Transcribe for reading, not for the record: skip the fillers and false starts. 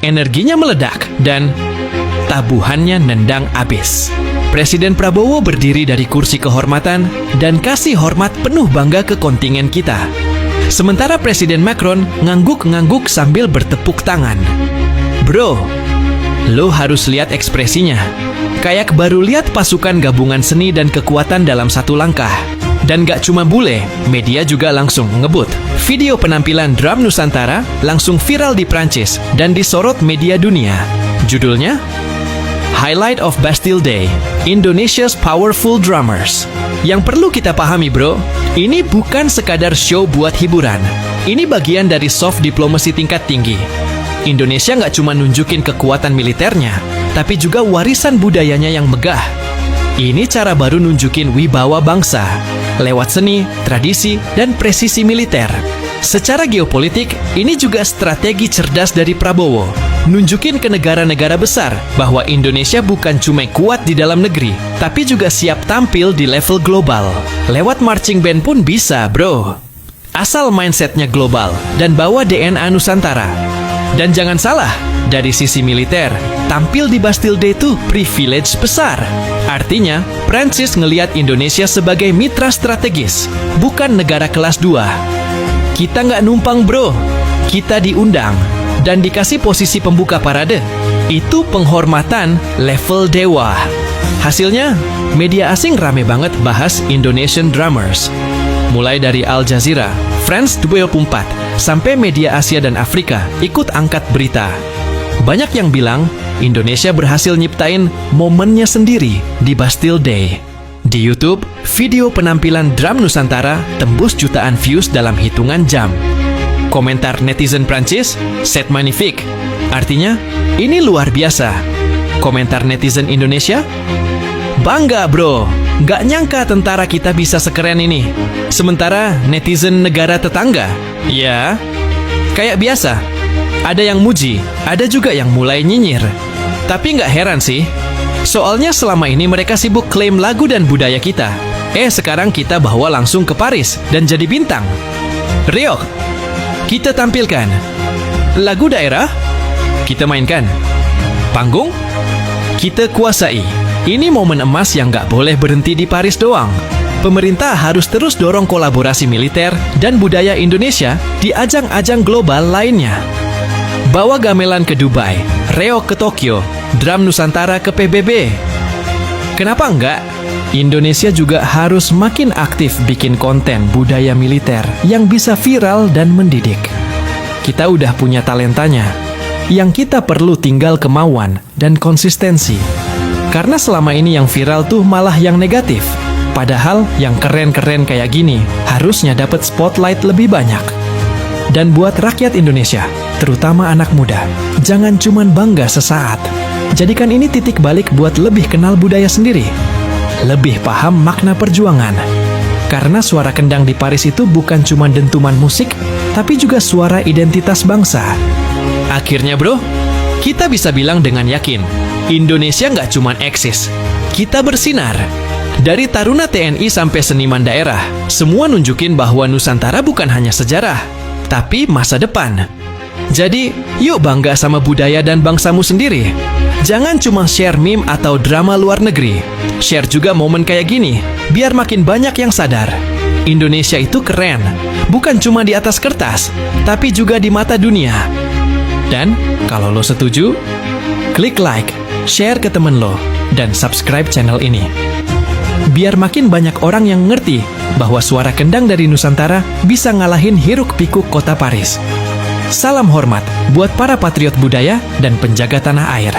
energinya meledak, dan tabuhannya nendang abis. Presiden Prabowo berdiri dari kursi kehormatan dan kasih hormat penuh bangga ke kontingen kita. Sementara Presiden Macron ngangguk-ngangguk sambil bertepuk tangan. Bro, lo harus lihat ekspresinya. Kayak baru lihat pasukan gabungan seni dan kekuatan dalam satu langkah. Dan gak cuma bule, media juga langsung ngebut. Video penampilan drum Nusantara langsung viral di Prancis dan disorot media dunia. Judulnya, Highlight of Bastille Day, Indonesia's Powerful Drummers. Yang perlu kita pahami bro, ini bukan sekadar show buat hiburan. Ini bagian dari soft diplomacy tingkat tinggi. Indonesia nggak cuma nunjukin kekuatan militernya, tapi juga warisan budayanya yang megah. Ini cara baru nunjukin wibawa bangsa, lewat seni, tradisi, dan presisi militer. Secara geopolitik, ini juga strategi cerdas dari Prabowo. Nunjukin ke negara-negara besar bahwa Indonesia bukan cuma kuat di dalam negeri, tapi juga siap tampil di level global. Lewat marching band pun bisa, bro. Asal mindsetnya global dan bawa DNA Nusantara. Dan jangan salah, dari sisi militer, tampil di Bastille Day itu privilege besar. Artinya, Prancis ngelihat Indonesia sebagai mitra strategis, bukan negara kelas 2. Kita nggak numpang bro, kita diundang dan dikasih posisi pembuka parade. Itu penghormatan level dewa. Hasilnya, media asing rame banget bahas Indonesian Drummers. Mulai dari Al Jazeera, France 24, sampai media Asia dan Afrika ikut angkat berita. Banyak yang bilang Indonesia berhasil nyiptain momennya sendiri di Bastille Day. Di YouTube, video penampilan drum Nusantara tembus jutaan views dalam hitungan jam. Komentar netizen Prancis, c'est magnifique. Artinya, ini luar biasa. Komentar netizen Indonesia, bangga bro, gak nyangka tentara kita bisa sekeren ini. Sementara netizen negara tetangga, ya, kayak biasa. Ada yang muji, ada juga yang mulai nyinyir. Tapi gak heran sih, soalnya selama ini mereka sibuk klaim lagu dan budaya kita. Sekarang kita bawa langsung ke Paris dan jadi bintang. Riok, kita tampilkan. Lagu daerah, kita mainkan. Panggung, kita kuasai. Ini momen emas yang gak boleh berhenti di Paris doang. Pemerintah harus terus dorong kolaborasi militer dan budaya Indonesia di ajang-ajang global lainnya. Bawa gamelan ke Dubai, reok ke Tokyo, drum Nusantara ke PBB. Kenapa enggak? Indonesia juga harus makin aktif bikin konten budaya militer yang bisa viral dan mendidik. Kita udah punya talentanya. Yang kita perlu tinggal kemauan dan konsistensi. Karena selama ini yang viral tuh malah yang negatif. Padahal yang keren-keren kayak gini harusnya dapat spotlight lebih banyak. Dan buat rakyat Indonesia, terutama anak muda, jangan cuman bangga sesaat. Jadikan ini titik balik buat lebih kenal budaya sendiri. Lebih paham makna perjuangan. Karena suara kendang di Paris itu bukan cuma dentuman musik, tapi juga suara identitas bangsa. Akhirnya bro, kita bisa bilang dengan yakin, Indonesia nggak cuma eksis, kita bersinar. Dari taruna TNI sampai seniman daerah, semua nunjukin bahwa Nusantara bukan hanya sejarah, tapi masa depan. Jadi, yuk bangga sama budaya dan bangsamu sendiri. Jangan cuma share meme atau drama luar negeri. Share juga momen kayak gini, biar makin banyak yang sadar. Indonesia itu keren, bukan cuma di atas kertas, tapi juga di mata dunia. Dan, kalau lo setuju, klik like, share ke temen lo, dan subscribe channel ini. Biar makin banyak orang yang ngerti bahwa suara kendang dari Nusantara bisa ngalahin hiruk-pikuk kota Paris. Salam hormat buat para patriot budaya dan penjaga tanah air.